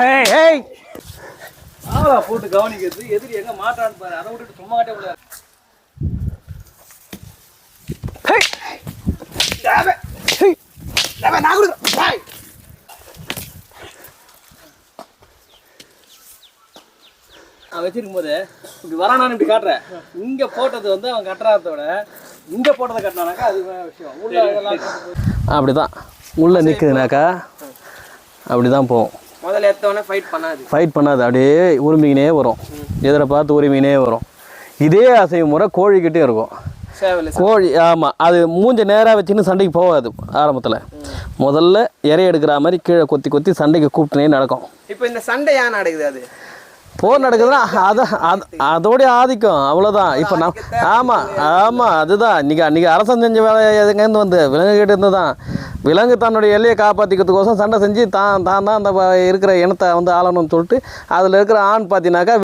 ஏய் ஏய் ஆளா போட்டு கவனிக்கிறது எதிரி எங்க மாட்டான்னு பாரு. அதை விட்டுட்டு சும்மா காட்டே முடியாது. நான் வச்சிருக்கும் போது இப்படி வரானான்னு இப்படி காட்டுறேன். இங்க போட்டது வந்து அவன் கட்டுறாதோட இங்க போட்டதை கட்டினானாக்கா அது விஷயம். உள்ள அப்படிதான் உள்ள நிற்குதுனாக்கா அப்படிதான் போகும். முதல்ல எத்தவொடனே ஃபைட் பண்ணாது அப்படியே உரிமைக்கினே வரும். எதிரை பார்த்து உரிமைக்கினே வரும். இதே அசைவு முறை கோழிக்கிட்டே இருக்கும். கோழி ஆமாம், அது மூஞ்ச நேராக வச்சுன்னு சண்டைக்கு போகாது. ஆரம்பத்தில் முதல்ல இறைய எடுக்கிற மாதிரி கீழே கொத்தி கொத்தி சண்டைக்கு கூப்பிட்டுனே நடக்கும். இப்போ இந்த சண்டை ஏன் நடக்குது? அது போர் நடக்குதுன்னா அதோடைய ஆதிக்கம் அவ்வளோதான். இப்போ ஆமாம் அதுதான் அன்றைக்கி அரசன் செஞ்ச வேலை எதுங்கேருந்து வந்து விலங்குகிட்ட இருந்து தான். விலங்கு தன்னுடைய எல்லையை காப்பாற்றிக்கிறதுக்கோசம் சண்டை செஞ்சு தான் அந்த இருக்கிற இனத்தை வந்து ஆளணும்னு சொல்லிட்டு அதில் இருக்கிற ஆண் பார்த்தீங்கன்னாக்கா